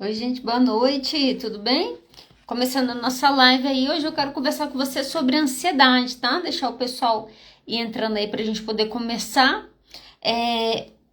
Oi, gente, boa noite, tudo bem? Começando a nossa live aí, hoje eu quero conversar com você sobre ansiedade, tá? Deixar o pessoal ir entrando aí pra gente poder começar.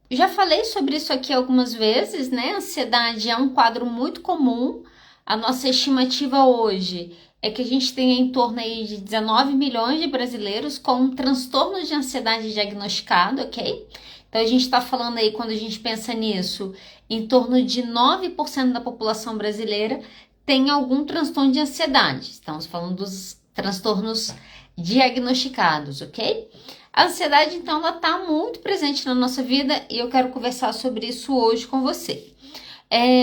Já falei sobre isso aqui algumas vezes, né? Ansiedade é um quadro muito comum. A nossa estimativa hoje é que a gente tem em torno aí de 19 milhões de brasileiros com um transtorno de ansiedade diagnosticado, ok? Então a gente está falando aí, quando a gente pensa nisso, em torno de 9% da população brasileira tem algum transtorno de ansiedade. Estamos falando dos transtornos diagnosticados, ok? A ansiedade, então, ela está muito presente na nossa vida e eu quero conversar sobre isso hoje com você.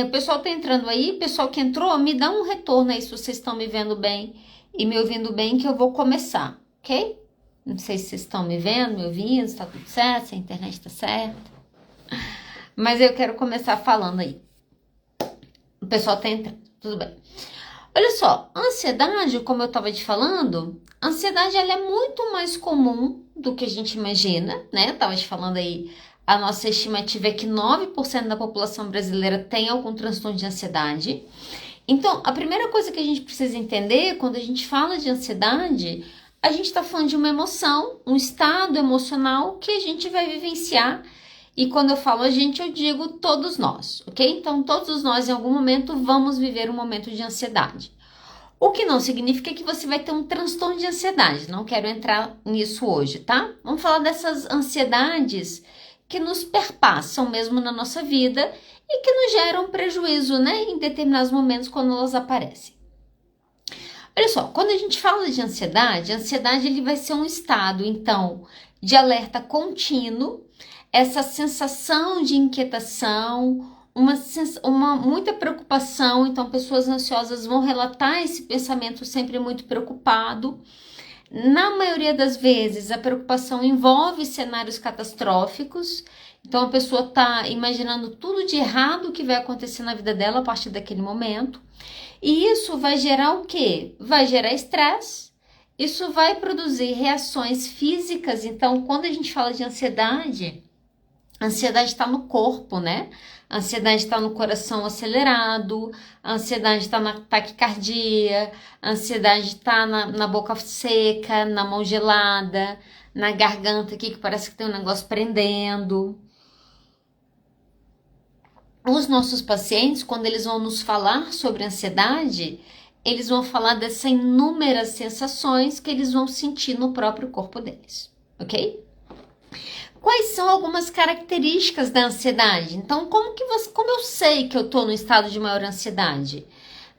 O pessoal está entrando aí, pessoal que entrou, me dá um retorno aí se vocês estão me vendo bem e me ouvindo bem, que eu vou começar, ok? Não sei se vocês estão me vendo, me ouvindo, se está tudo certo, se a internet está certa. Mas eu quero começar falando aí. O pessoal está entrando, tudo bem. Olha só, a ansiedade, como eu estava te falando, a ansiedade ela é muito mais comum do que a gente imagina, né? Eu estava te falando aí, a nossa estimativa é que 9% da população brasileira tem algum transtorno de ansiedade. Então, a primeira coisa que a gente precisa entender quando a gente fala de ansiedade, a gente está falando de uma emoção, um estado emocional que a gente vai vivenciar. E quando eu falo a gente, eu digo todos nós, ok? Então, todos nós, em algum momento, vamos viver um momento de ansiedade. O que não significa que você vai ter um transtorno de ansiedade. Não quero entrar nisso hoje, tá? Vamos falar dessas ansiedades que nos perpassam mesmo na nossa vida e que nos geram prejuízo, né? Em determinados momentos quando elas aparecem. Olha só, quando a gente fala de ansiedade, a ansiedade ele vai ser um estado, então, de alerta contínuo, essa sensação de inquietação, uma muita preocupação. Então, pessoas ansiosas vão relatar esse pensamento sempre muito preocupado. Na maioria das vezes, a preocupação envolve cenários catastróficos. Então, a pessoa está imaginando tudo de errado que vai acontecer na vida dela a partir daquele momento. E isso vai gerar o quê? Vai gerar estresse. Isso vai produzir reações físicas. Então, quando a gente fala de ansiedade, a ansiedade está no corpo, né? A ansiedade está no coração acelerado, a ansiedade está na taquicardia, a ansiedade está na boca seca, na mão gelada, na garganta aqui que parece que tem um negócio prendendo. Os nossos pacientes, quando eles vão nos falar sobre ansiedade, eles vão falar dessas inúmeras sensações que eles vão sentir no próprio corpo deles, ok? Quais são algumas características da ansiedade? Então, como eu sei que eu estou no estado de maior ansiedade?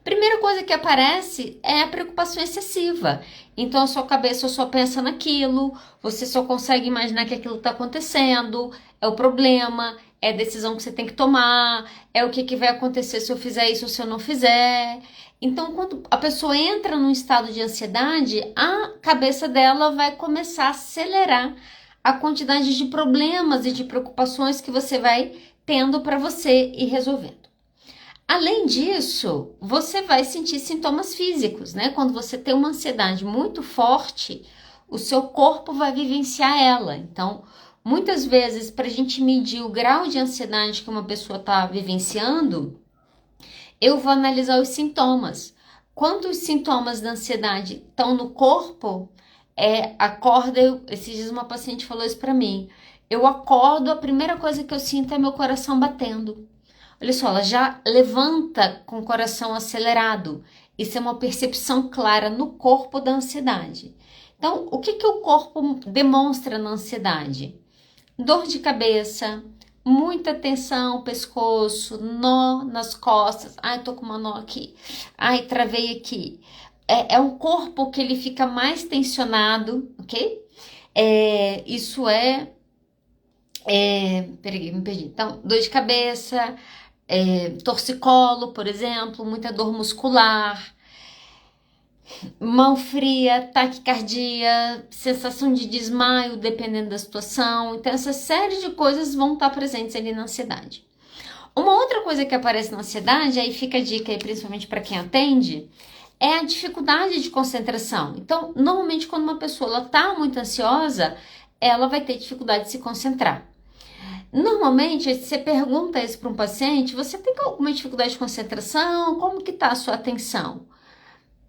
Primeira coisa que aparece é a preocupação excessiva. Então, a sua cabeça só pensa naquilo, você só consegue imaginar que aquilo está acontecendo, é o problema, é a decisão que você tem que tomar, é o que vai acontecer se eu fizer isso ou se eu não fizer. Então, quando a pessoa entra num estado de ansiedade, a cabeça dela vai começar a acelerar a quantidade de problemas e de preocupações que você vai tendo para você ir resolvendo. Além disso, você vai sentir sintomas físicos, né? Quando você tem uma ansiedade muito forte, o seu corpo vai vivenciar ela. Então, muitas vezes, para a gente medir o grau de ansiedade que uma pessoa está vivenciando, eu vou analisar os sintomas. Quando os sintomas da ansiedade estão no corpo, esses dias uma paciente falou isso para mim. Eu acordo, a primeira coisa que eu sinto é meu coração batendo. Olha só, ela já levanta com o coração acelerado. Isso é uma percepção clara no corpo da ansiedade. Então, o que o corpo demonstra na ansiedade? Dor de cabeça, muita tensão, pescoço, nó nas costas. Ai, tô com uma nó aqui. Ai, travei aqui. É um corpo que ele fica mais tensionado, ok? Peraí, me perdi. Então, dor de cabeça, torcicolo, por exemplo, muita dor muscular, mão fria, taquicardia, sensação de desmaio, dependendo da situação. Então, essa série de coisas vão estar presentes ali na ansiedade. Uma outra coisa que aparece na ansiedade, aí fica a dica aí, principalmente para quem atende, é a dificuldade de concentração. Então, normalmente, quando uma pessoa está muito ansiosa, ela vai ter dificuldade de se concentrar. Normalmente, você pergunta isso para um paciente, você tem alguma dificuldade de concentração? Como que tá a sua atenção?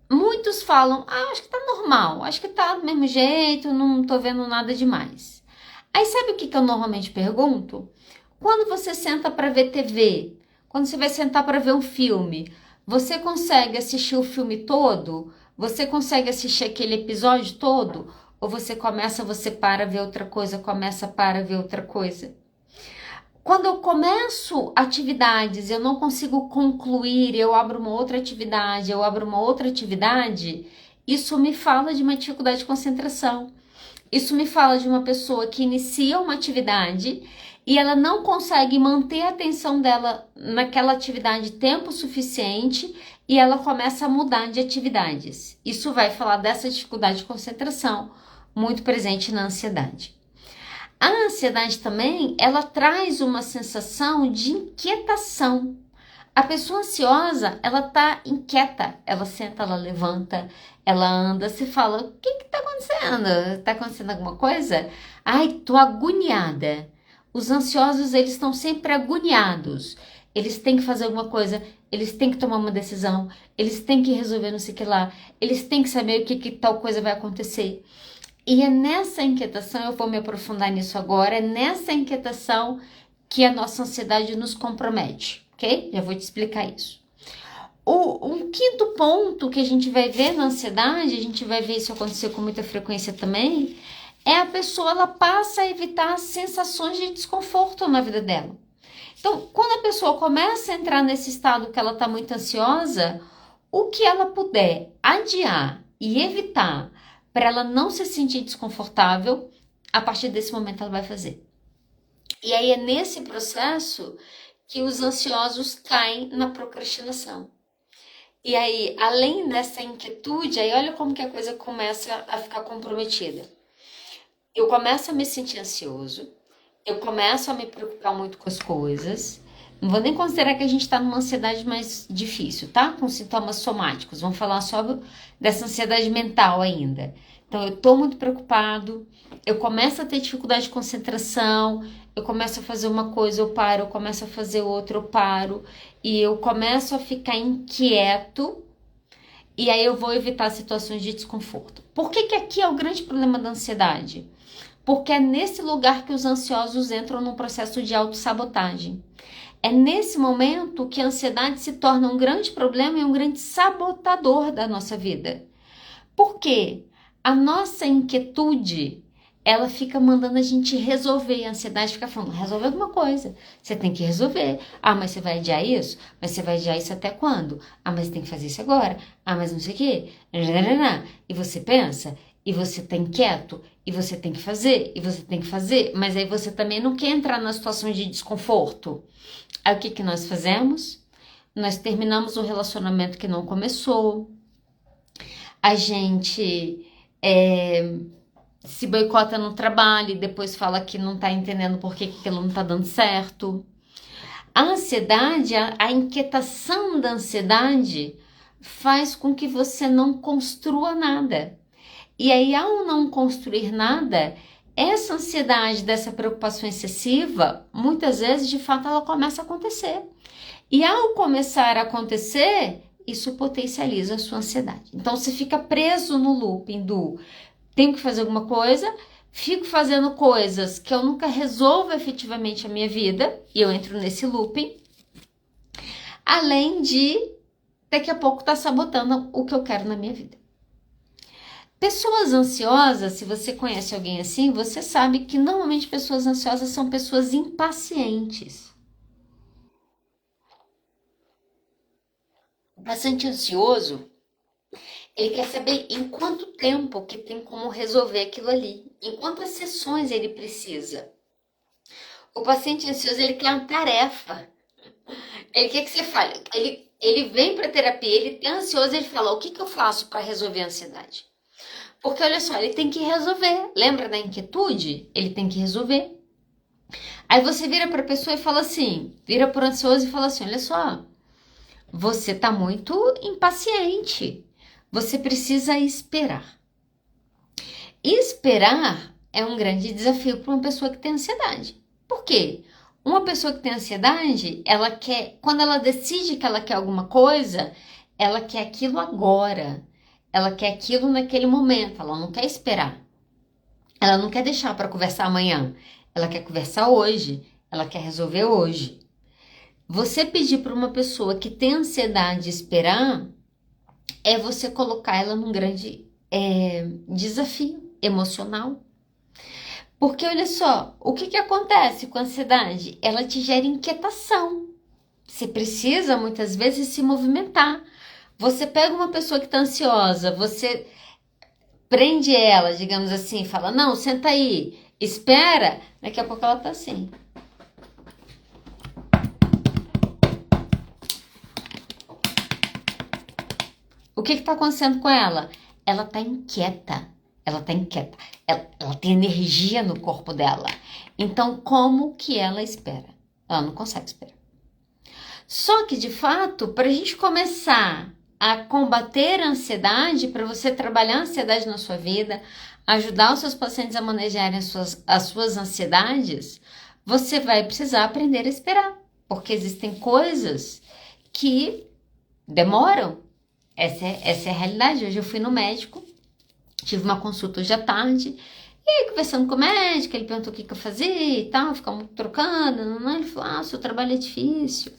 Muitos falam, acho que tá normal, acho que tá do mesmo jeito, não tô vendo nada demais. Aí sabe o que eu normalmente pergunto? Quando você senta para ver TV, quando você vai sentar para ver um filme, você consegue assistir o filme todo? Você consegue assistir aquele episódio todo? Ou você para ver outra coisa, começa para ver outra coisa? Quando eu começo atividades, eu não consigo concluir, eu abro uma outra atividade, isso me fala de uma dificuldade de concentração. Isso me fala de uma pessoa que inicia uma atividade e ela não consegue manter a atenção dela naquela atividade tempo suficiente e ela começa a mudar de atividades. Isso vai falar dessa dificuldade de concentração, muito presente na ansiedade. A ansiedade também, ela traz uma sensação de inquietação. A pessoa ansiosa, ela tá inquieta, ela senta, ela levanta, ela anda, se fala, o que que tá acontecendo? Tá acontecendo alguma coisa? Ai, tô agoniada. Os ansiosos, eles estão sempre agoniados. Eles têm que fazer alguma coisa, eles têm que tomar uma decisão, eles têm que resolver não sei o que lá, eles têm que saber o que que tal coisa vai acontecer. E é nessa inquietação, eu vou me aprofundar nisso agora, é nessa inquietação que a nossa ansiedade nos compromete, ok? Já vou te explicar isso. O quinto ponto que a gente vai ver na ansiedade, a gente vai ver isso acontecer com muita frequência também, é a pessoa, ela passa a evitar sensações de desconforto na vida dela. Então, quando a pessoa começa a entrar nesse estado que ela está muito ansiosa, o que ela puder adiar e evitar para ela não se sentir desconfortável, a partir desse momento ela vai fazer. E aí é nesse processo que os ansiosos caem na procrastinação. E aí, além dessa inquietude, aí olha como que a coisa começa a ficar comprometida. Eu começo a me sentir ansioso, eu começo a me preocupar muito com as coisas. Não vou nem considerar que a gente está numa ansiedade mais difícil, tá? Com sintomas somáticos. Vamos falar só dessa ansiedade mental ainda. Então, eu tô muito preocupado, eu começo a ter dificuldade de concentração, eu começo a fazer uma coisa, eu paro, eu começo a fazer outra, eu paro, e eu começo a ficar inquieto, e aí eu vou evitar situações de desconforto. Por que que aqui é o grande problema da ansiedade? Porque é nesse lugar que os ansiosos entram num processo de autossabotagem. É nesse momento que a ansiedade se torna um grande problema e um grande sabotador da nossa vida. Por quê? A nossa inquietude, ela fica mandando a gente resolver. A ansiedade fica falando, resolve alguma coisa. Você tem que resolver. Ah, mas você vai adiar isso? Mas você vai adiar isso até quando? Ah, mas tem que fazer isso agora. Ah, mas não sei o quê. E você pensa, e você tá inquieto, e você tem que fazer, e você tem que fazer. Mas aí você também não quer entrar na situação de desconforto. Aí o que que nós fazemos? Nós terminamos um relacionamento que não começou. A gente se boicota no trabalho e depois fala que não tá entendendo por que aquilo não tá dando certo. A ansiedade, a inquietação da ansiedade faz com que você não construa nada. E aí, ao não construir nada, essa ansiedade, dessa preocupação excessiva, muitas vezes, de fato, ela começa a acontecer. E ao começar a acontecer, isso potencializa a sua ansiedade. Então, você fica preso no looping do tenho que fazer alguma coisa, fico fazendo coisas que eu nunca resolvo efetivamente a minha vida, e eu entro nesse looping, além de, daqui a pouco, estar sabotando o que eu quero na minha vida. Pessoas ansiosas, se você conhece alguém assim, você sabe que normalmente pessoas ansiosas são pessoas impacientes. O paciente ansioso, ele quer saber em quanto tempo que tem como resolver aquilo ali, em quantas sessões ele precisa. O paciente ansioso, ele quer uma tarefa. Ele quer que você fale. Ele vem para terapia, ele é ansioso, ele fala, o que que eu faço para resolver a ansiedade? Porque olha só, ele tem que resolver. Lembra da inquietude? Ele tem que resolver. Aí você vira para a pessoa e fala assim, vira para o ansioso e fala assim, olha só, você tá muito impaciente. Você precisa esperar. Esperar é um grande desafio para uma pessoa que tem ansiedade. Por quê? Uma pessoa que tem ansiedade, ela quer, quando ela decide que ela quer alguma coisa, ela quer aquilo agora. Ela quer aquilo naquele momento, ela não quer esperar. Ela não quer deixar para conversar amanhã. Ela quer conversar hoje, ela quer resolver hoje. Você pedir para uma pessoa que tem ansiedade esperar é você colocar ela num grande desafio emocional. Porque olha só, o que acontece com a ansiedade? Ela te gera inquietação. Você precisa muitas vezes se movimentar. Você pega uma pessoa que está ansiosa, você prende ela, digamos assim, fala, não, senta aí, espera, daqui a pouco ela tá assim. O que tá acontecendo com ela? Ela tá inquieta, ela tem energia no corpo dela. Então, como que ela espera? Ela não consegue esperar. Só que, de fato, para a gente começar a combater a ansiedade, para você trabalhar a ansiedade na sua vida, ajudar os seus pacientes a manejarem as suas ansiedades, você vai precisar aprender a esperar, porque existem coisas que demoram. Essa é a realidade. Hoje eu fui no médico, tive uma consulta hoje à tarde, e aí, conversando com o médico, ele perguntou o que eu fazia e tal, ficamos trocando, ele falou, o seu trabalho é difícil.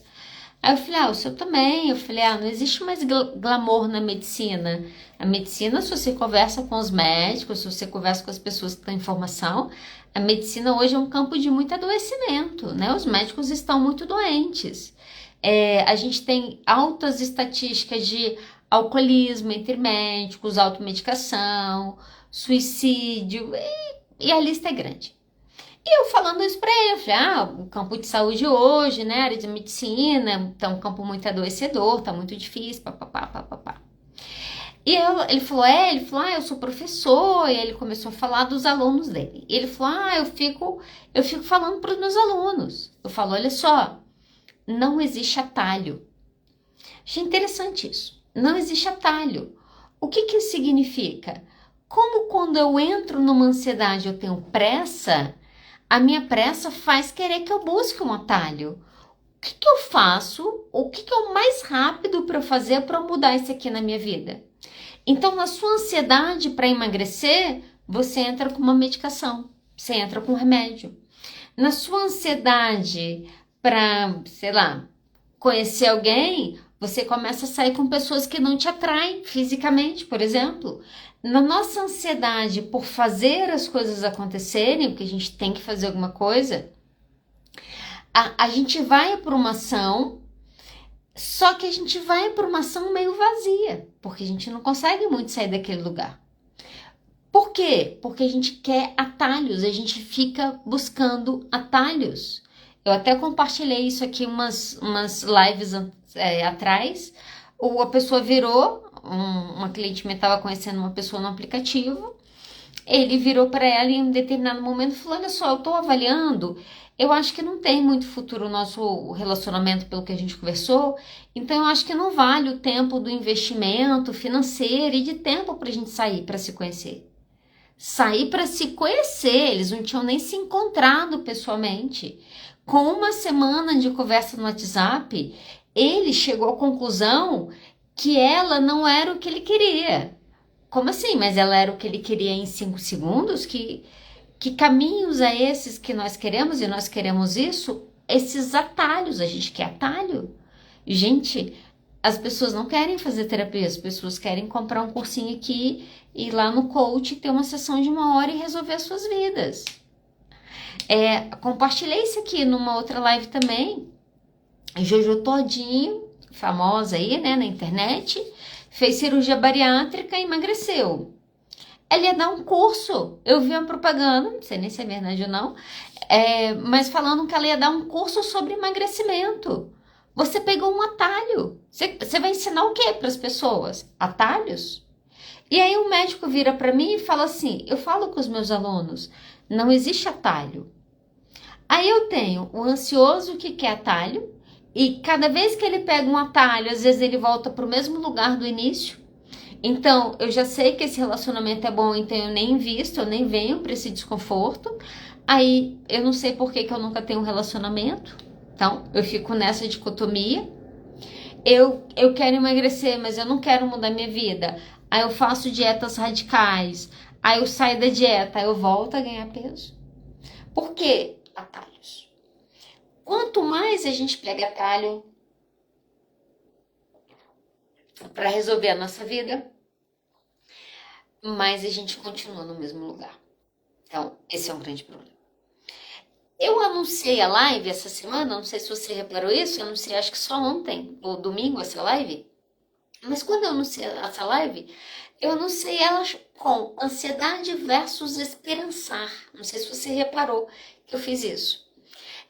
Aí eu falei, o seu também. Eu falei, não existe mais glamour na medicina. A medicina, se você conversa com os médicos, se você conversa com as pessoas que têm informação, a medicina hoje é um campo de muito adoecimento, né? Os médicos estão muito doentes. A gente tem altas estatísticas de alcoolismo entre médicos, automedicação, suicídio, e a lista é grande. E eu falando isso pra ele, eu falei, o campo de saúde hoje, né, área de medicina, tá um campo muito adoecedor, tá muito difícil, papapá. E ele falou, eu sou professor, e ele começou a falar dos alunos dele. E ele falou, eu fico falando pros meus alunos. Eu falo, olha só, não existe atalho. Achei interessante isso, não existe atalho. O que isso significa? Como quando eu entro numa ansiedade eu tenho pressa, a minha pressa faz querer que eu busque um atalho. O que eu faço? O que é o mais rápido para eu fazer para mudar isso aqui na minha vida? Então, na sua ansiedade para emagrecer, você entra com uma medicação, você entra com um remédio. Na sua ansiedade para, conhecer alguém, você começa a sair com pessoas que não te atraem fisicamente, por exemplo. Na nossa ansiedade por fazer as coisas acontecerem, porque a gente tem que fazer alguma coisa, a gente vai por uma ação, só que a gente vai por uma ação meio vazia, porque a gente não consegue muito sair daquele lugar. Por quê? Porque a gente quer atalhos, a gente fica buscando atalhos. Eu até compartilhei isso aqui umas lives atrás. A pessoa virou, uma cliente minha estava conhecendo uma pessoa no aplicativo, ele virou para ela em um determinado momento e falou, olha só, eu estou avaliando, eu acho que não tem muito futuro o nosso relacionamento pelo que a gente conversou, então eu acho que não vale o tempo do investimento financeiro e de tempo para a gente sair para se conhecer. Sair para se conhecer, eles não tinham nem se encontrado pessoalmente. Com uma semana de conversa no WhatsApp, ele chegou à conclusão que ela não era o que ele queria. Como assim? Mas ela era o que ele queria em 5 segundos? Que caminhos é esses que nós queremos? E nós queremos isso? Esses atalhos, a gente quer atalho. Gente, as pessoas não querem fazer terapia, as pessoas querem comprar um cursinho aqui, ir lá no coach, ter uma sessão de 1 hora e resolver as suas vidas. Compartilhei isso aqui numa outra live também. Jojo Todinho, famosa aí, né, na internet, fez cirurgia bariátrica e emagreceu. Ela ia dar um curso, eu vi uma propaganda, não sei nem se é verdade ou não, mas falando que ela ia dar um curso sobre emagrecimento. Você pegou um atalho. Você vai ensinar o que para as pessoas? Atalhos? E aí o médico vira para mim e fala assim, eu falo com os meus alunos, não existe atalho. Aí eu tenho o ansioso que quer atalho, e cada vez que ele pega um atalho, às vezes ele volta para o mesmo lugar do início. Então, eu já sei que esse relacionamento é bom, então eu nem invisto, eu nem venho para esse desconforto. Aí eu não sei por que que eu nunca tenho um relacionamento. Então eu fico nessa dicotomia. Eu quero emagrecer, mas eu não quero mudar minha vida. Aí eu faço dietas radicais. Aí eu saio da dieta, aí eu volto a ganhar peso. Por quê? Atalhos. Quanto mais a gente pega atalho para resolver a nossa vida, mais a gente continua no mesmo lugar. Então, esse é um grande problema. Eu anunciei a live essa semana, não sei se você reparou isso, eu anunciei acho que só ontem, ou domingo, essa live. Mas quando eu anunciei essa live, eu anunciei ela com ansiedade versus esperançar. Não sei se você reparou que eu fiz isso.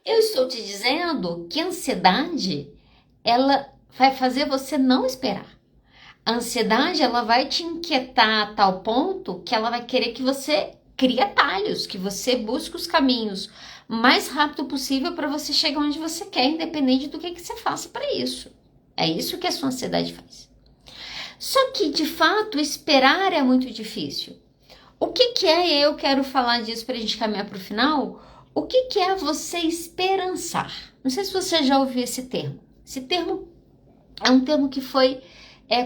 Eu estou te dizendo que a ansiedade, ela vai fazer você não esperar. A ansiedade, ela vai te inquietar a tal ponto que ela vai querer que você crie atalhos, que você busque os caminhos mais rápido possível para você chegar onde você quer, independente do que você faça para isso. É isso que a sua ansiedade faz. Só que, de fato, esperar é muito difícil. O que é, eu quero falar disso para a gente caminhar para o final, o que é você esperançar? Não sei se você já ouviu esse termo. Esse termo é um termo que foi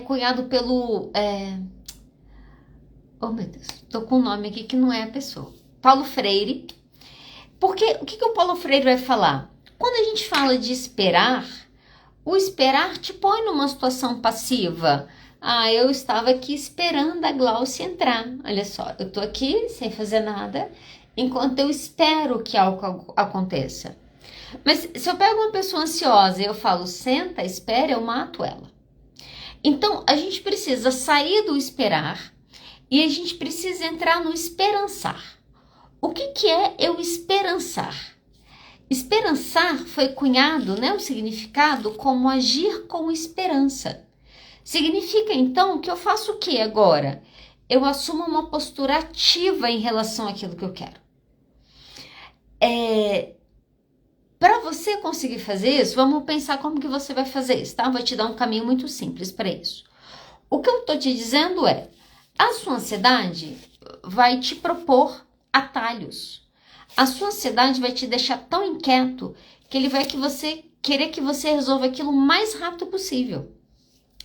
cunhado pelo... Oh, meu Deus, tô com um nome aqui que não é a pessoa. Paulo Freire. Porque o que o Paulo Freire vai falar? Quando a gente fala de esperar, o esperar te põe numa situação passiva. Ah, eu estava aqui esperando a Glaucia entrar. Olha só, eu tô aqui sem fazer nada, enquanto eu espero que algo aconteça. Mas se eu pego uma pessoa ansiosa e eu falo, senta, espera, eu mato ela. Então, a gente precisa sair do esperar e a gente precisa entrar no esperançar. O que é eu esperançar? Esperançar foi cunhado, o significado como agir com esperança. Significa, então, que eu faço o que agora? Eu assumo uma postura ativa em relação àquilo que eu quero. Para você conseguir fazer isso, vamos pensar como que você vai fazer isso, tá? Vou te dar um caminho muito simples para isso. O que eu tô te dizendo é, a sua ansiedade vai te propor atalhos. A sua ansiedade vai te deixar tão inquieto que ele vai querer que você resolva aquilo o mais rápido possível.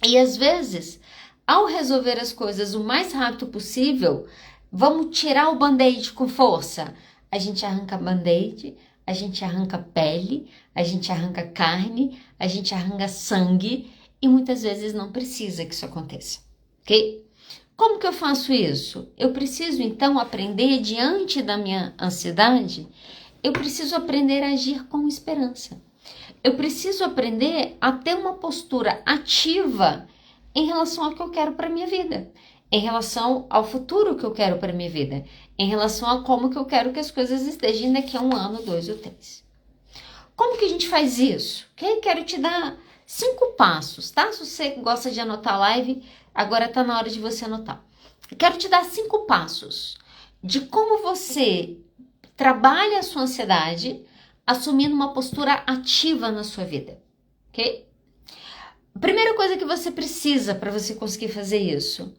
E às vezes, ao resolver as coisas o mais rápido possível, vamos tirar o band-aid com força. A gente arranca band-aid, a gente arranca pele, a gente arranca carne, a gente arranca sangue e muitas vezes não precisa que isso aconteça, ok? Como que eu faço isso? Eu preciso então aprender diante da minha ansiedade, eu preciso aprender a agir com esperança. Eu preciso aprender a ter uma postura ativa em relação ao que eu quero para minha vida, em relação ao futuro que eu quero para minha vida, em relação a como que eu quero que as coisas estejam daqui a 1 ano, 2 ou 3. Como que a gente faz isso? Okay? Quero te dar 5 passos, tá? Se você gosta de anotar a live, agora tá na hora de você anotar. Eu quero te dar 5 passos de como você trabalha a sua ansiedade assumindo uma postura ativa na sua vida, ok? A primeira coisa que você precisa para você conseguir fazer isso,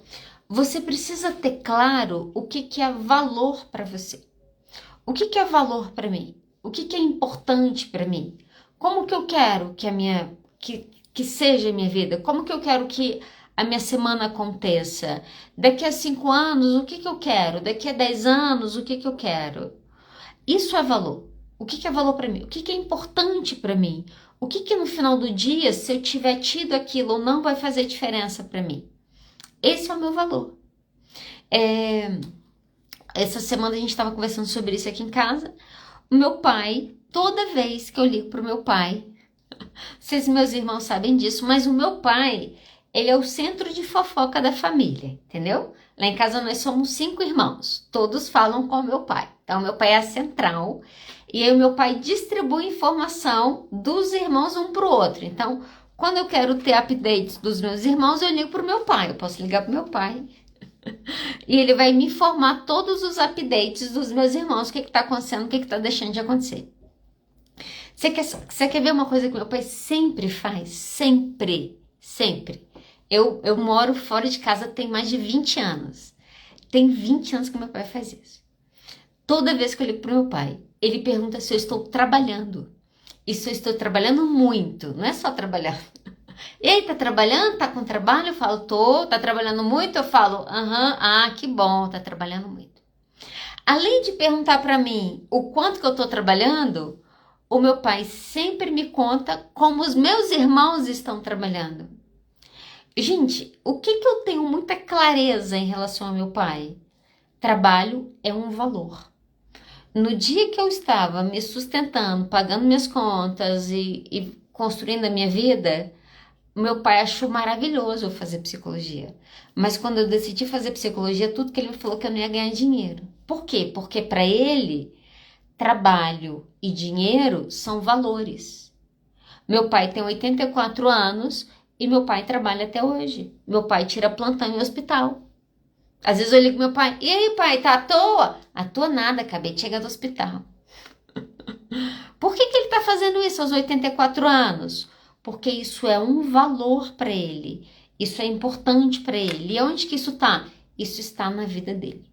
você precisa ter claro o que é valor para você. O que é valor para mim? O que é importante para mim? Como que eu quero que seja a minha vida? Como que eu quero que a minha semana aconteça? Daqui a 5 anos, o que eu quero? Daqui a 10 anos, o que eu quero? Isso é valor. O que é valor para mim? O que é importante para mim? O que no final do dia, se eu tiver tido aquilo ou não, vai fazer diferença para mim? Esse é o meu valor. Essa semana a gente estava conversando sobre isso aqui em casa. O meu pai, toda vez que eu ligo pro meu pai, vocês meus irmãos sabem disso, mas o meu pai, ele é o centro de fofoca da família, entendeu? Lá em casa nós somos 5 irmãos, todos falam com o meu pai. Então, meu pai é a central e aí o meu pai distribui informação dos irmãos um para o outro. Então, quando eu quero ter updates dos meus irmãos, eu ligo pro meu pai. Eu posso ligar pro meu pai e ele vai me informar todos os updates dos meus irmãos, o que está acontecendo, o que está deixando de acontecer. Você quer ver uma coisa que meu pai sempre faz? Sempre. Eu moro fora de casa tem mais de 20 anos. Tem 20 anos que meu pai faz isso. Toda vez que eu ligo pro meu pai, ele pergunta se eu estou trabalhando. E se eu estou trabalhando muito, não é só trabalhar. E aí, tá trabalhando? Tá com trabalho? Eu falo, tô. Tá trabalhando muito? Eu falo, aham, que bom, tá trabalhando muito. Além de perguntar pra mim o quanto que eu tô trabalhando, o meu pai sempre me conta como os meus irmãos estão trabalhando. Gente, o que que eu tenho muita clareza em relação ao meu pai? Trabalho é um valor. No dia que eu estava me sustentando, pagando minhas contas e construindo a minha vida, meu pai achou maravilhoso eu fazer psicologia. Mas quando eu decidi fazer psicologia, tudo que ele me falou que eu não ia ganhar dinheiro. Por quê? Porque para ele, trabalho e dinheiro são valores. Meu pai tem 84 anos e meu pai trabalha até hoje. Meu pai tira plantão em hospital. Às vezes eu ligo pro meu pai, e aí pai, tá à toa? À toa nada, acabei de chegar do hospital. Por que que ele tá fazendo isso aos 84 anos? Porque isso é um valor para ele. Isso é importante para ele. E onde que isso tá? Isso está na vida dele.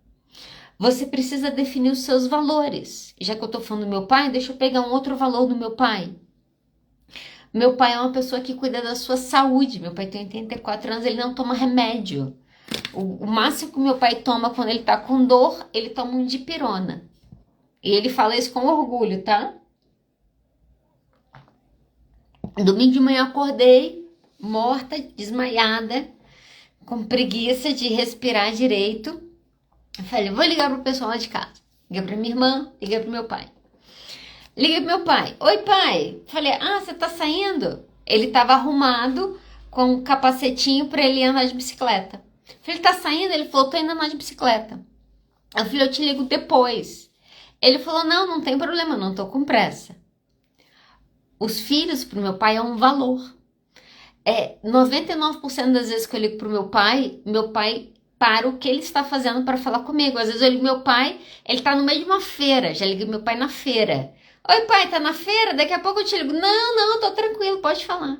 Você precisa definir os seus valores. Já que eu tô falando do meu pai, deixa eu pegar um outro valor do meu pai. Meu pai é uma pessoa que cuida da sua saúde. Meu pai tem 84 anos, ele não toma remédio. O máximo que meu pai toma quando ele tá com dor, ele toma um dipirona. E ele fala isso com orgulho, tá? Domingo de manhã acordei, morta, desmaiada, com preguiça de respirar direito. Eu falei, vou ligar pro pessoal lá de casa. Liguei pra minha irmã, liguei pro meu pai. Liguei pro meu pai. Oi, pai. Falei, você tá saindo? Ele tava arrumado com um capacetinho pra ele andar de bicicleta. Falei, tá saindo? Ele falou, tô indo andar de bicicleta. Eu falei, eu te ligo depois. Ele falou, não tem problema, não tô com pressa. Os filhos pro meu pai é um valor. 99% das vezes que eu ligo pro meu pai para o que ele está fazendo para falar comigo. Às vezes eu ligo meu pai, ele tá no meio de uma feira, já liguei meu pai na feira. Oi pai, tá na feira? Daqui a pouco eu te ligo. Não, tô tranquilo, pode falar.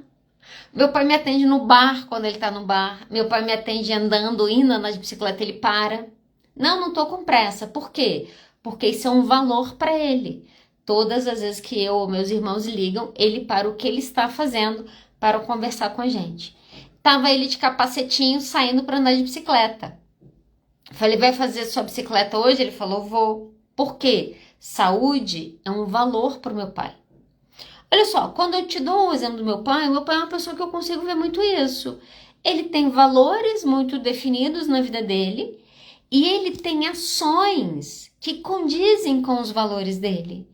Meu pai me atende no bar, quando ele tá no bar. Meu pai me atende andando, indo na bicicleta, ele para. Não tô com pressa. Por quê? Porque isso é um valor para ele. Todas as vezes que eu ou meus irmãos ligam, ele para o que ele está fazendo para conversar com a gente. Tava ele de capacetinho saindo para andar de bicicleta. Falei, vai fazer sua bicicleta hoje? Ele falou, vou. Por quê? Saúde é um valor para o meu pai. Olha só, quando eu te dou um exemplo do meu pai é uma pessoa que eu consigo ver muito isso. Ele tem valores muito definidos na vida dele e ele tem ações que condizem com os valores dele.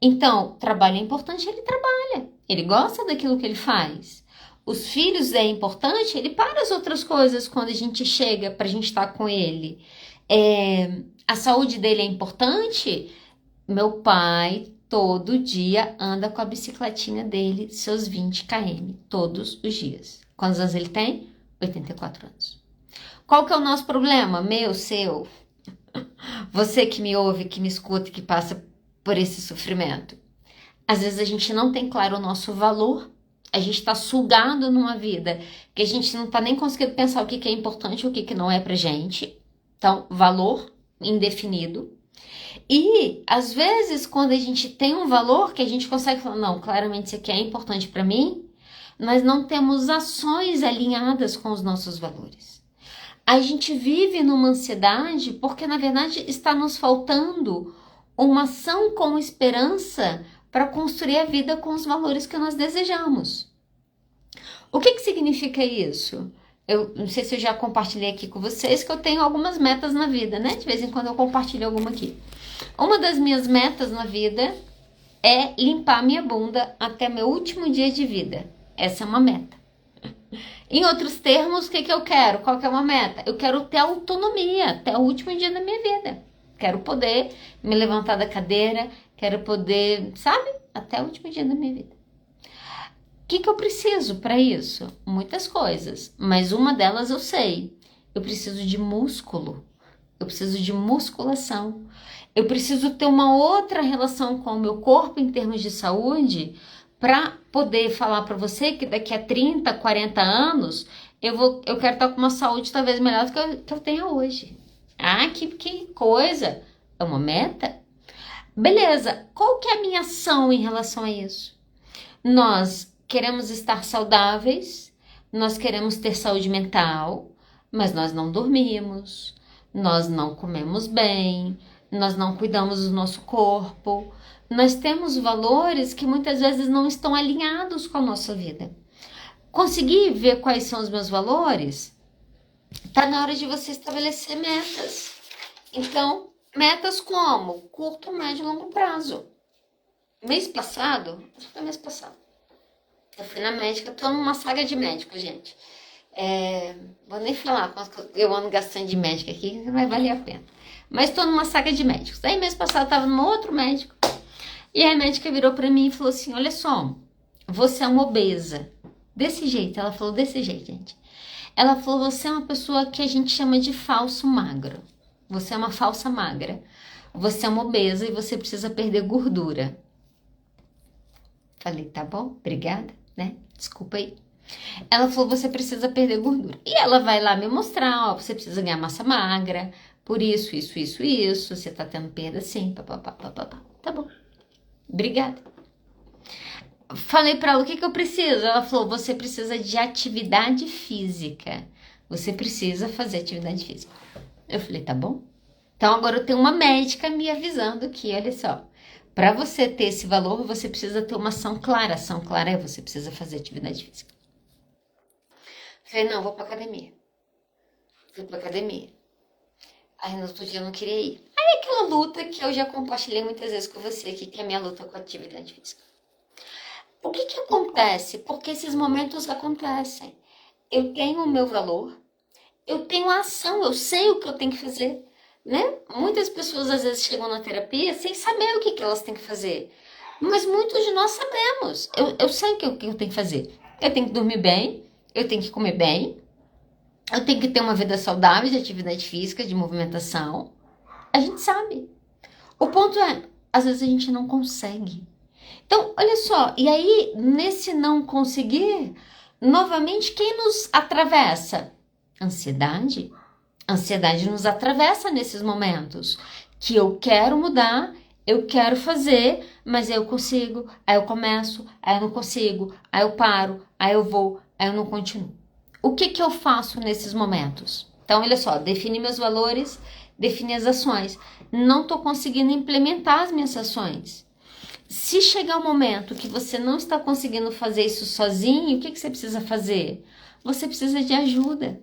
Então, trabalho é importante, ele trabalha. Ele gosta daquilo que ele faz. Os filhos é importante, ele para as outras coisas quando a gente chega pra gente estar com ele. A saúde dele é importante. Meu pai todo dia anda com a bicicletinha dele, seus 20 km, todos os dias. Quantos anos ele tem? 84 anos. Qual que é o nosso problema? Meu, seu. Você que me ouve, que me escuta, que passa por esse sofrimento. Às vezes a gente não tem claro o nosso valor, a gente está sugado numa vida que a gente não está nem conseguindo pensar o que que é importante e o que que não é pra gente. Então, valor indefinido. E, às vezes, quando a gente tem um valor que a gente consegue falar, não, claramente isso aqui é importante para mim, nós não temos ações alinhadas com os nossos valores. A gente vive numa ansiedade porque, na verdade, está nos faltando uma ação com esperança para construir a vida com os valores que nós desejamos. O que significa isso? Eu não sei se eu já compartilhei aqui com vocês que eu tenho algumas metas na vida, né? De vez em quando eu compartilho alguma aqui. Uma das minhas metas na vida é limpar minha bunda até meu último dia de vida. Essa é uma meta. Em outros termos, o que eu quero? Qual que é uma meta? Eu quero ter autonomia até o último dia da minha vida. Quero poder me levantar da cadeira, quero poder, sabe? Até o último dia da minha vida. O que eu preciso para isso? Muitas coisas, mas uma delas eu sei. Eu preciso de músculo, eu preciso de musculação. Eu preciso ter uma outra relação com o meu corpo em termos de saúde para poder falar para você que daqui a 30, 40 anos eu quero estar com uma saúde talvez melhor do que eu tenho hoje. Que coisa! É uma meta? Beleza, qual que é a minha ação em relação a isso? Nós queremos estar saudáveis, nós queremos ter saúde mental, mas nós não dormimos, nós não comemos bem, nós não cuidamos do nosso corpo. Nós temos valores que muitas vezes não estão alinhados com a nossa vida. Conseguir ver quais são os meus valores? Tá na hora de você estabelecer metas. Então, metas como? Curto, médio e longo prazo. Mês passado, acho que foi mês passado, eu fui na médica, tô numa saga de médico, gente. Vou nem falar quanto eu ando gastando de médica aqui, não vai valer a pena. Mas tô numa saga de médicos. Aí mês passado eu tava num outro médico, e a médica virou pra mim e falou assim, olha só, você é uma obesa. Desse jeito, ela falou desse jeito, gente. Ela falou, você é uma pessoa que a gente chama de falso magro. Você é uma falsa magra. Você é uma obesa e você precisa perder gordura. Falei, tá bom, obrigada, né? Desculpa aí. Ela falou, você precisa perder gordura. E ela vai lá me mostrar, ó, você precisa ganhar massa magra, por isso, você tá tendo perda sim, papapá. Tá bom, obrigada. Falei pra ela, o que eu preciso? Ela falou, você precisa de atividade física. Você precisa fazer atividade física. Eu falei, tá bom. Então agora eu tenho uma médica me avisando que, olha só, para você ter esse valor, você precisa ter uma ação clara. Ação clara é você precisa fazer atividade física. Falei, não, vou pra academia. Fui pra academia. Aí no outro dia eu não queria ir. Aí aquela luta que eu já compartilhei muitas vezes com você aqui, que é a minha luta com a atividade física. O que acontece? Porque esses momentos acontecem. Eu tenho o meu valor, eu tenho a ação, eu sei o que eu tenho que fazer, né? Muitas pessoas às vezes chegam na terapia sem saber o que elas têm que fazer. Mas muitos de nós sabemos. Eu sei o que eu tenho que fazer. Eu tenho que dormir bem, eu tenho que comer bem, eu tenho que ter uma vida saudável de atividade física, de movimentação. A gente sabe. O ponto é, às vezes a gente não consegue. Então, olha só, e aí, nesse não conseguir, novamente, quem nos atravessa? Ansiedade. Ansiedade nos atravessa nesses momentos, que eu quero mudar, eu quero fazer, mas aí eu consigo, aí eu começo, aí eu não consigo, aí eu paro, aí eu vou, aí eu não continuo. O que eu faço nesses momentos? Então, olha só, defini meus valores, defini as ações. Não estou conseguindo implementar as minhas ações. Se chegar um momento que você não está conseguindo fazer isso sozinho, o que você precisa fazer? Você precisa de ajuda.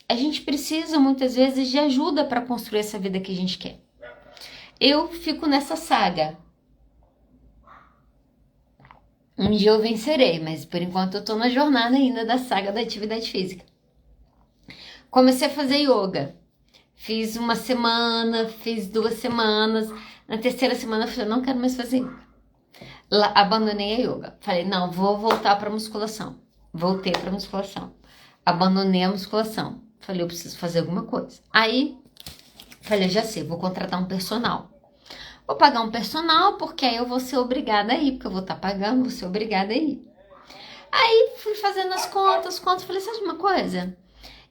A gente precisa muitas vezes de ajuda para construir essa vida que a gente quer. Eu fico nessa saga. Um dia eu vencerei, mas por enquanto eu tô na jornada ainda da saga da atividade física. Comecei a fazer yoga. Fiz uma semana, fiz 2 semanas. Na terceira semana eu falei, não quero mais fazer yoga. Abandonei a yoga. Falei, não, vou voltar pra musculação. Voltei pra musculação. Abandonei a musculação. Falei, eu preciso fazer alguma coisa. Aí, falei, já sei, vou contratar um personal. Vou pagar um personal, porque aí eu vou ser obrigada a ir, porque eu vou estar pagando, vou ser obrigada a ir. Aí, fui fazendo as contas, falei, sabe uma coisa?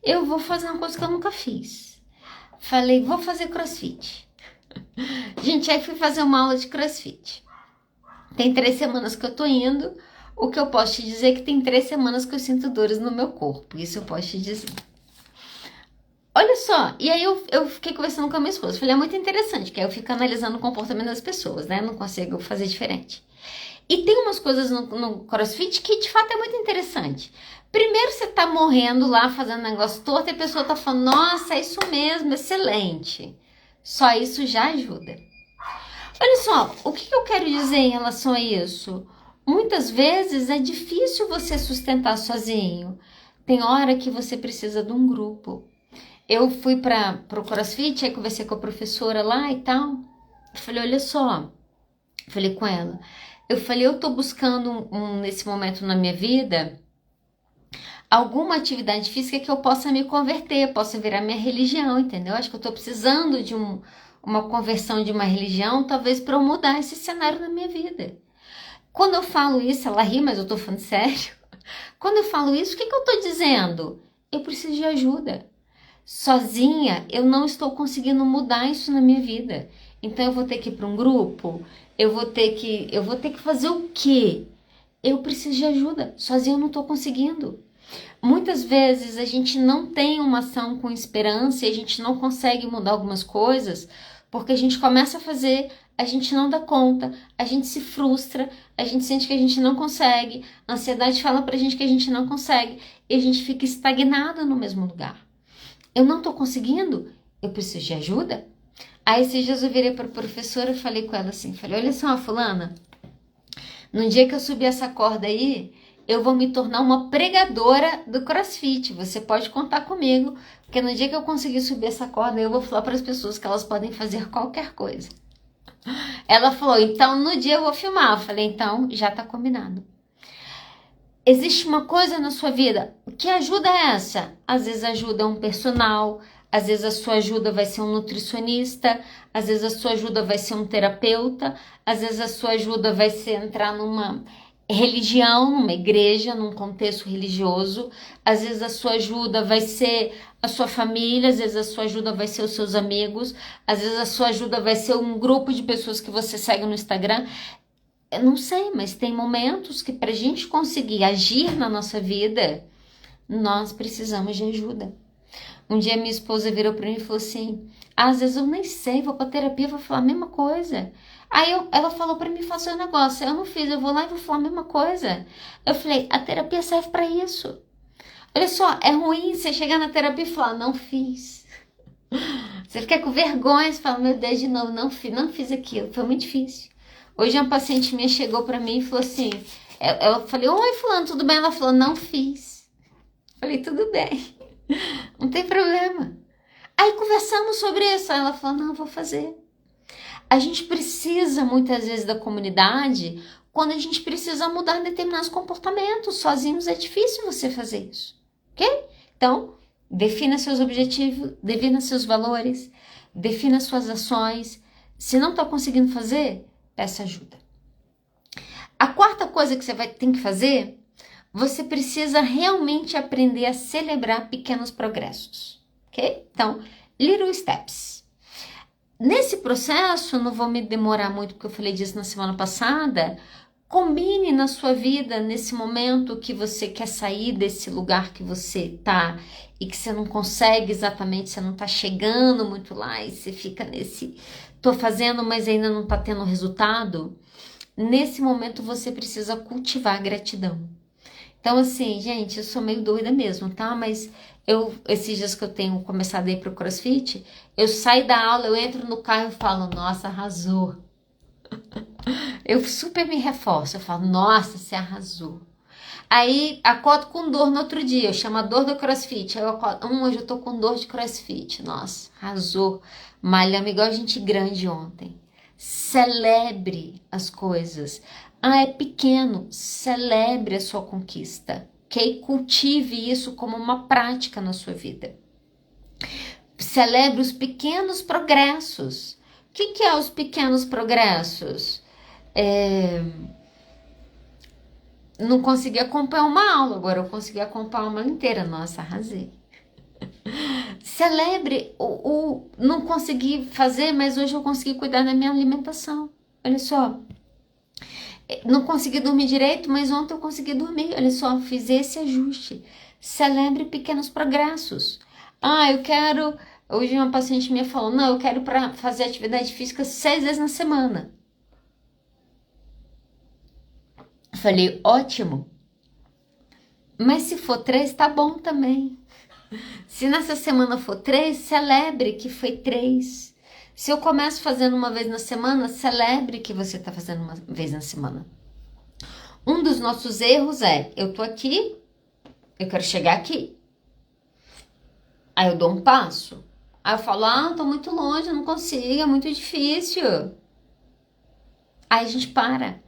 Eu vou fazer uma coisa que eu nunca fiz. Falei, vou fazer crossfit. Gente, aí fui fazer uma aula de crossfit. Tem 3 semanas que eu tô indo. O que eu posso te dizer é que tem 3 semanas que eu sinto dores no meu corpo. Isso eu posso te dizer. Olha só, e aí eu fiquei conversando com a minha esposa. Falei, é muito interessante, que aí eu fico analisando o comportamento das pessoas, né? Não consigo fazer diferente. E tem umas coisas no CrossFit que de fato é muito interessante. Primeiro você tá morrendo lá, fazendo negócio torto, e a pessoa tá falando, nossa, é isso mesmo, excelente. Só isso já ajuda. Olha só, o que eu quero dizer em relação a isso? Muitas vezes é difícil você sustentar sozinho. Tem hora que você precisa de um grupo. Eu fui para o CrossFit, aí conversei com a professora lá e tal. Eu falei, olha só, falei com ela. Eu falei, eu tô buscando nesse momento na minha vida alguma atividade física que eu possa me converter, possa virar minha religião, entendeu? Acho que eu tô precisando de uma conversão de uma religião, talvez para eu mudar esse cenário na minha vida. Quando eu falo isso, ela ri, mas eu tô falando sério. Quando eu falo isso, o que eu tô dizendo? Eu preciso de ajuda. Sozinha, eu não estou conseguindo mudar isso na minha vida. Então eu vou ter que ir para um grupo? Eu vou ter que fazer o quê? Eu preciso de ajuda. Sozinho eu não estou conseguindo. Muitas vezes a gente não tem uma ação com esperança e a gente não consegue mudar algumas coisas porque a gente começa a fazer, a gente não dá conta, a gente se frustra, a gente sente que a gente não consegue, a ansiedade fala pra gente que a gente não consegue e a gente fica estagnado no mesmo lugar. Eu não tô conseguindo, eu preciso de ajuda. Aí esses dias eu virei pra professora e falei com ela assim, falei, olha só, fulana, no dia que eu subir essa corda aí, eu vou me tornar uma pregadora do CrossFit. Você pode contar comigo, porque no dia que eu conseguir subir essa corda, eu vou falar para as pessoas que elas podem fazer qualquer coisa. Ela falou, então no dia eu vou filmar. Eu falei, então já tá combinado. Existe uma coisa na sua vida, que ajuda é essa? Às vezes ajuda um personal, às vezes a sua ajuda vai ser um nutricionista, às vezes a sua ajuda vai ser um terapeuta, às vezes a sua ajuda vai ser entrar numa religião, numa igreja, num contexto religioso, às vezes a sua ajuda vai ser a sua família, às vezes a sua ajuda vai ser os seus amigos, às vezes a sua ajuda vai ser um grupo de pessoas que você segue no Instagram. Eu não sei, mas tem momentos que para a gente conseguir agir na nossa vida, nós precisamos de ajuda. Um dia minha esposa virou para mim e falou assim, às vezes eu nem sei, vou para terapia, vou falar a mesma coisa. Aí ela falou para mim fazer um negócio, eu não fiz, eu vou lá e vou falar a mesma coisa. Eu falei, a terapia serve para isso. Olha só, é ruim você chegar na terapia e falar, não fiz. Você fica com vergonha, você fala, meu Deus, de novo, não fiz aquilo, foi muito difícil. Hoje uma paciente minha chegou para mim e falou assim, eu falei, oi fulano, tudo bem? Ela falou, não fiz. Eu falei, tudo bem, não tem problema. Aí conversamos sobre isso, aí ela falou, não, vou fazer. A gente precisa muitas vezes da comunidade quando a gente precisa mudar determinados comportamentos. Sozinhos é difícil você fazer isso, ok? Então, defina seus objetivos, defina seus valores, defina suas ações. Se não está conseguindo fazer, peça ajuda. A quarta coisa que você tem que fazer, você precisa realmente aprender a celebrar pequenos progressos, ok? Então, little steps. Nesse processo, não vou me demorar muito porque eu falei disso na semana passada, combine na sua vida, nesse momento que você quer sair desse lugar que você tá e que você não consegue exatamente, você não tá chegando muito lá e você fica nesse, tô fazendo, mas ainda não tá tendo resultado. Nesse momento você precisa cultivar gratidão. Então assim, gente, eu sou meio doida mesmo, tá? Mas esses dias que eu tenho começado a ir pro CrossFit, eu saio da aula, eu entro no carro e falo, nossa, arrasou. Eu super me reforço, eu falo, nossa, você arrasou. Aí acordo com dor no outro dia, eu chamo a dor do CrossFit. Aí eu acordo, hoje eu tô com dor de CrossFit. Nossa, arrasou. Malhamos igual gente grande ontem. Celebre as coisas. Ah, é pequeno, celebre a sua conquista, ok? Cultive isso como uma prática na sua vida. Celebre os pequenos progressos. O que é os pequenos progressos? Não consegui acompanhar uma aula, agora eu consegui acompanhar uma inteira. Nossa, arrasei. Celebre o não consegui fazer, mas hoje eu consegui cuidar da minha alimentação. Olha só. Não consegui dormir direito, mas ontem eu consegui dormir. Olha só, fiz esse ajuste. Celebre pequenos progressos. Ah, eu quero... Hoje uma paciente minha falou, não, eu quero para fazer atividade física 6 vezes na semana. Falei, ótimo. Mas se for 3, tá bom também. Se nessa semana for 3, celebre que foi 3. Se eu começo fazendo uma vez na semana, celebre que você está fazendo uma vez na semana. Um dos nossos erros é, eu tô aqui, eu quero chegar aqui. Aí eu dou um passo. Aí eu falo, tô muito longe, não consigo, é muito difícil. Aí a gente para.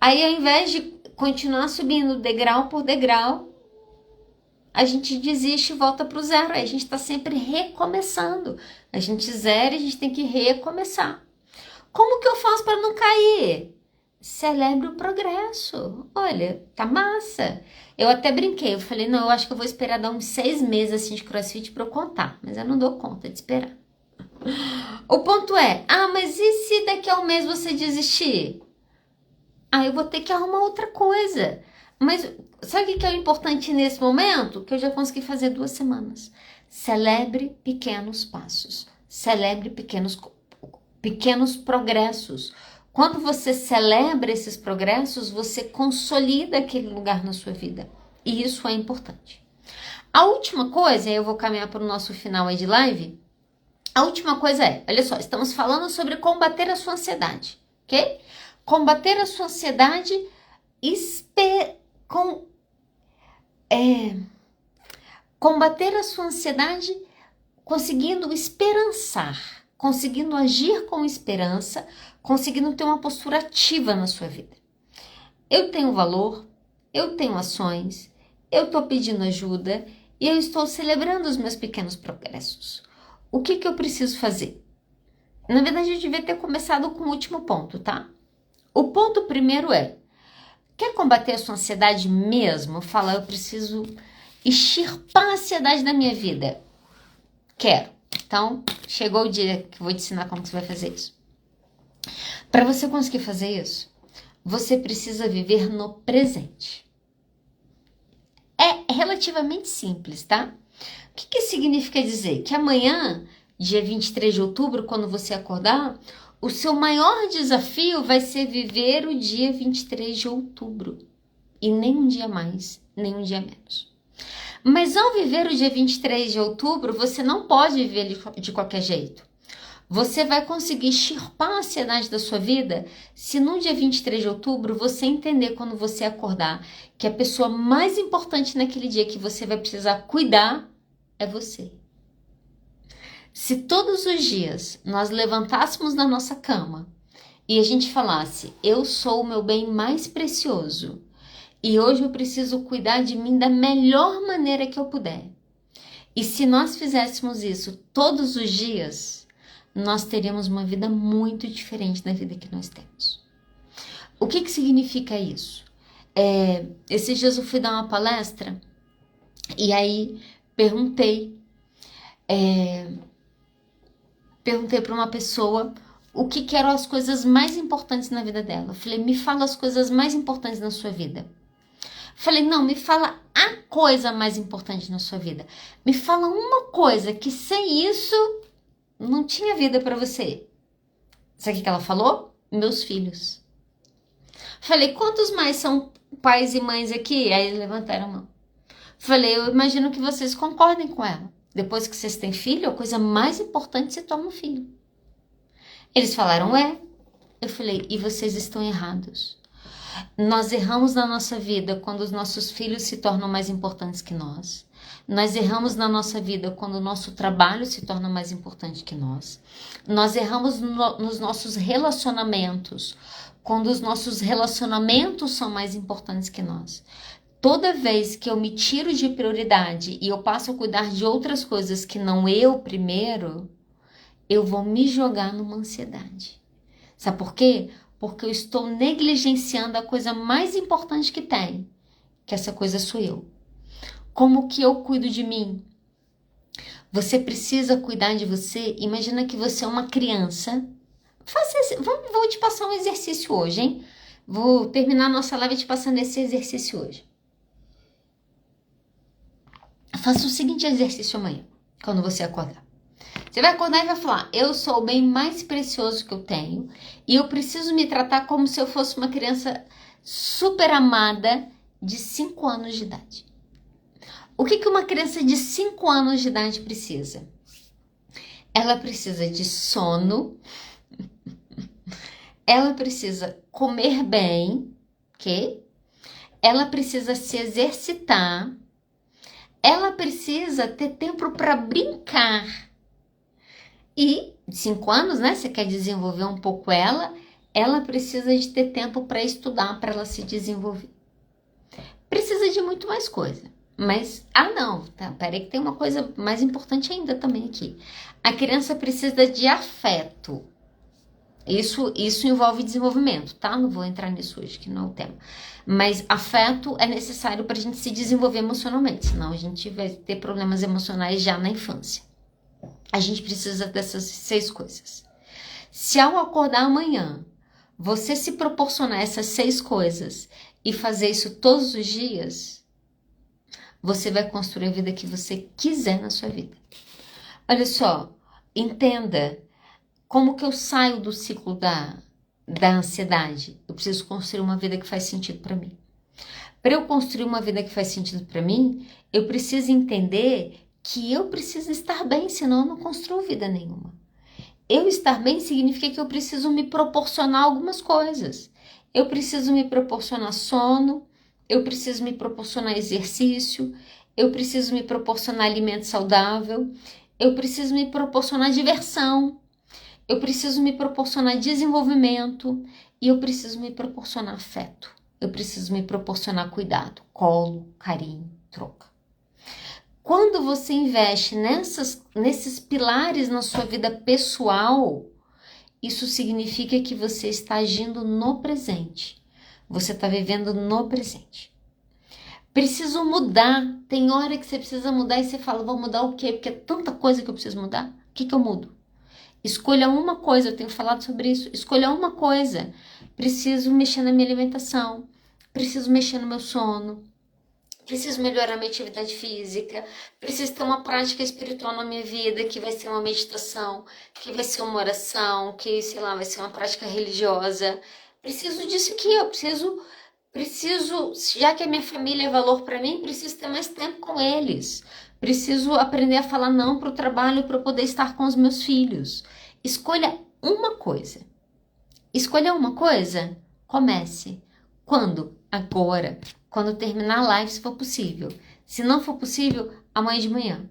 Aí ao invés de continuar subindo degrau por degrau, a gente desiste e volta pro zero. Aí a gente tá sempre recomeçando. A gente zera e a gente tem que recomeçar. Como que eu faço para não cair? Celebre o progresso. Olha, tá massa. Eu até brinquei. Eu falei, não, eu acho que eu vou esperar dar uns 6 meses assim de CrossFit para eu contar. Mas eu não dou conta de esperar. O ponto é, mas e se daqui a um mês você desistir? Eu vou ter que arrumar outra coisa. Mas sabe o que é importante nesse momento? Que eu já consegui fazer 2 semanas. Celebre pequenos passos. Celebre pequenos progressos. Quando você celebra esses progressos, você consolida aquele lugar na sua vida. E isso é importante. A última coisa, eu vou caminhar para o nosso final aí de live. A última coisa é, olha só, estamos falando sobre combater a sua ansiedade, ok? Combater a sua ansiedade combater a sua ansiedade conseguindo esperançar, conseguindo agir com esperança, conseguindo ter uma postura ativa na sua vida. Eu tenho valor, eu tenho ações, eu estou pedindo ajuda e eu estou celebrando os meus pequenos progressos. O que eu preciso fazer? Na verdade, eu devia ter começado com o último ponto, tá? O ponto primeiro é, quer combater a sua ansiedade mesmo? Fala, eu preciso extirpar a ansiedade da minha vida. Quero. Então, chegou o dia que eu vou te ensinar como você vai fazer isso. Para você conseguir fazer isso, você precisa viver no presente. É relativamente simples, tá? O que significa dizer? Que amanhã, dia 23 de outubro, quando você acordar, o seu maior desafio vai ser viver o dia 23 de outubro. E nem um dia mais, nem um dia menos. Mas ao viver o dia 23 de outubro, você não pode viver de qualquer jeito. Você vai conseguir extirpar a ansiedade da sua vida se no dia 23 de outubro você entender, quando você acordar, que a pessoa mais importante naquele dia que você vai precisar cuidar é você. Se todos os dias nós levantássemos da nossa cama e a gente falasse, eu sou o meu bem mais precioso e hoje eu preciso cuidar de mim da melhor maneira que eu puder. E se nós fizéssemos isso todos os dias, nós teríamos uma vida muito diferente da vida que nós temos. O que significa isso? Esses dias eu fui dar uma palestra e aí perguntei para uma pessoa o que eram as coisas mais importantes na vida dela. Eu falei, me fala as coisas mais importantes na sua vida. Falei, não, me fala a coisa mais importante na sua vida. Me fala uma coisa que sem isso não tinha vida para você. Sabe o que ela falou? Meus filhos. Falei, quantos mais são pais e mães aqui? Aí eles levantaram a mão. Falei, eu imagino que vocês concordem com ela. Depois que vocês têm filho, a coisa mais importante é se tornar um filho. Eles falaram, Eu falei, e vocês estão errados. Nós erramos na nossa vida quando os nossos filhos se tornam mais importantes que nós. Nós erramos na nossa vida quando o nosso trabalho se torna mais importante que nós. Nós erramos nos nossos relacionamentos quando os nossos relacionamentos são mais importantes que nós. Toda vez que eu me tiro de prioridade e eu passo a cuidar de outras coisas que não eu primeiro, eu vou me jogar numa ansiedade. Sabe por quê? Porque eu estou negligenciando a coisa mais importante que tem, que essa coisa sou eu. Como que eu cuido de mim? Você precisa cuidar de você. Imagina que você é uma criança. Vou te passar um exercício hoje, hein? Vou terminar a nossa live te passando esse exercício hoje. Faça o seguinte exercício amanhã, quando você acordar. Você vai acordar e vai falar, eu sou o bem mais precioso que eu tenho e eu preciso me tratar como se eu fosse uma criança super amada de 5 anos de idade. O que uma criança de 5 anos de idade precisa? Ela precisa de sono, ela precisa comer bem, ok? Ela precisa se exercitar, ela precisa ter tempo para brincar. E 5 anos, né? Você quer desenvolver um pouco ela precisa de ter tempo para estudar, para ela se desenvolver. Precisa de muito mais coisa. Mas, não, tá, peraí que tem uma coisa mais importante ainda também aqui. A criança precisa de afeto. Isso envolve desenvolvimento, tá? Não vou entrar nisso hoje, que não é o tema. Mas afeto é necessário para a gente se desenvolver emocionalmente, senão a gente vai ter problemas emocionais já na infância. a gente precisa dessas 6 coisas. Se ao acordar amanhã, você se proporcionar essas 6 coisas e fazer isso todos os dias, você vai construir a vida que você quiser na sua vida. Olha só, entenda como que eu saio do ciclo da ansiedade. Eu preciso construir uma vida que faz sentido para mim. Para eu construir uma vida que faz sentido para mim, eu preciso entender que eu preciso estar bem, senão eu não construo vida nenhuma. Eu estar bem significa que eu preciso me proporcionar algumas coisas. Eu preciso me proporcionar sono, eu preciso me proporcionar exercício, eu preciso me proporcionar alimento saudável, eu preciso me proporcionar diversão, eu preciso me proporcionar desenvolvimento e eu preciso me proporcionar afeto. Eu preciso me proporcionar cuidado, colo, carinho, troca. Quando você investe nesses pilares na sua vida pessoal, isso significa que você está agindo no presente. Você está vivendo no presente. Preciso mudar. Tem hora que você precisa mudar e você fala, vou mudar o quê? Porque é tanta coisa que eu preciso mudar. O que eu mudo? Escolha uma coisa, eu tenho falado sobre isso. Escolha uma coisa. Preciso mexer na minha alimentação. Preciso mexer no meu sono. Preciso melhorar minha atividade física. Preciso ter uma prática espiritual na minha vida, que vai ser uma meditação, que vai ser uma oração, que, sei lá, vai ser uma prática religiosa. Preciso disso aqui, eu preciso, já que a minha família é valor para mim, preciso ter mais tempo com eles. Preciso aprender a falar não para o trabalho para poder estar com os meus filhos. Escolha uma coisa. Escolha uma coisa? Comece. Quando? Agora. Quando terminar a live, se for possível. Se não for possível, amanhã de manhã.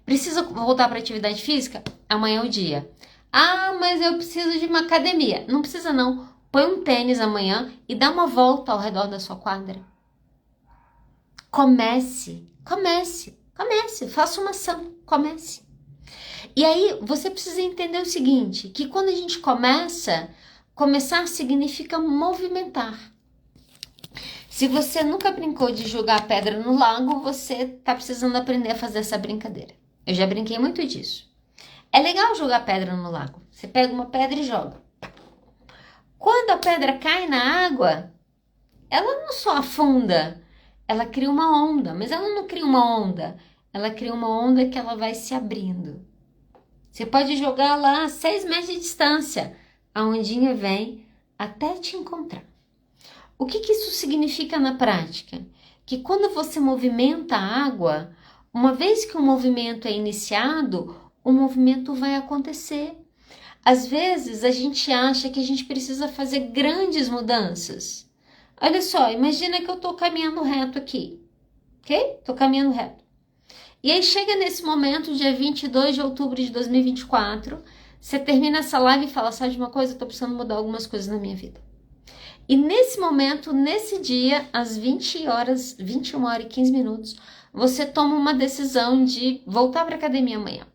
Precisa voltar para a atividade física? Amanhã é o dia. Ah, mas eu preciso de uma academia. Não precisa não. Põe um tênis amanhã e dá uma volta ao redor da sua quadra. Comece. Faça uma ação. Comece. E aí, você precisa entender o seguinte, que quando a gente começar significa movimentar. Se você nunca brincou de jogar pedra no lago, você está precisando aprender a fazer essa brincadeira. Eu já brinquei muito disso. É legal jogar pedra no lago. Você pega uma pedra e joga. Quando a pedra cai na água, ela não só afunda, ela cria uma onda. Mas ela não cria uma onda, ela cria uma onda que ela vai se abrindo. Você pode jogar lá a 6 metros de distância. A ondinha vem até te encontrar. O que isso significa na prática? Que quando você movimenta a água, uma vez que o movimento é iniciado, o movimento vai acontecer. Às vezes a gente acha que a gente precisa fazer grandes mudanças. Olha só, imagina que eu estou caminhando reto aqui, ok? Estou caminhando reto. E aí chega nesse momento, dia 22 de outubro de 2024, você termina essa live e fala, sabe de uma coisa? Eu estou precisando mudar algumas coisas na minha vida. E nesse momento, nesse dia, às 21 horas e 15 minutos, você toma uma decisão de voltar para a academia amanhã.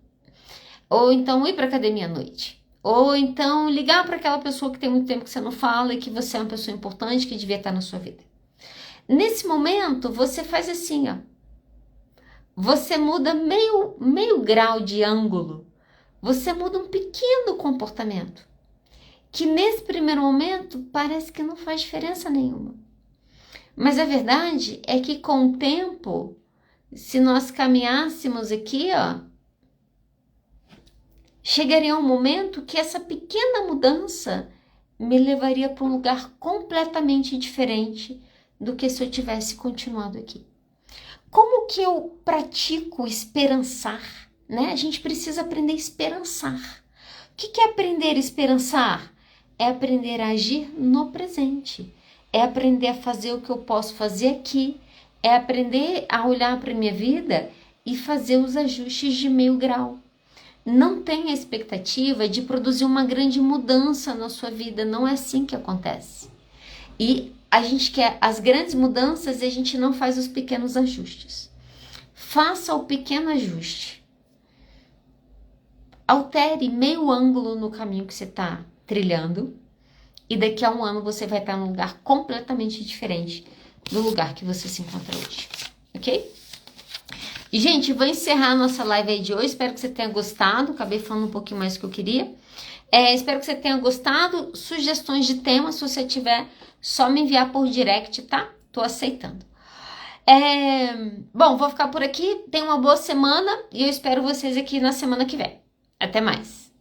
Ou então ir para a academia à noite. Ou então ligar para aquela pessoa que tem muito tempo que você não fala e que você é uma pessoa importante que devia estar na sua vida. Nesse momento, você faz assim, ó. Você muda meio grau de ângulo. Você muda um pequeno comportamento. Que nesse primeiro momento parece que não faz diferença nenhuma. Mas a verdade é que com o tempo, se nós caminhássemos aqui, ó, chegaria um momento que essa pequena mudança me levaria para um lugar completamente diferente do que se eu tivesse continuado aqui. Como que eu pratico esperançar? Né? A gente precisa aprender a esperançar. O que é aprender a esperançar? É aprender a agir no presente. É aprender a fazer o que eu posso fazer aqui. É aprender a olhar para a minha vida e fazer os ajustes de meio grau. Não tenha a expectativa de produzir uma grande mudança na sua vida. Não é assim que acontece. E a gente quer as grandes mudanças e a gente não faz os pequenos ajustes. Faça o pequeno ajuste. Altere meio ângulo no caminho que você está trilhando e daqui a um ano você vai estar num lugar completamente diferente do lugar que você se encontra hoje, ok? E, gente, vou encerrar a nossa live aí de hoje. Espero que você tenha gostado. Acabei falando um pouquinho mais do que eu queria. Espero que você tenha gostado. Sugestões de temas, se você tiver, só me enviar por direct, tá? Tô aceitando. Bom, vou ficar por aqui. Tenha uma boa semana e eu espero vocês aqui na semana que vem. Até mais.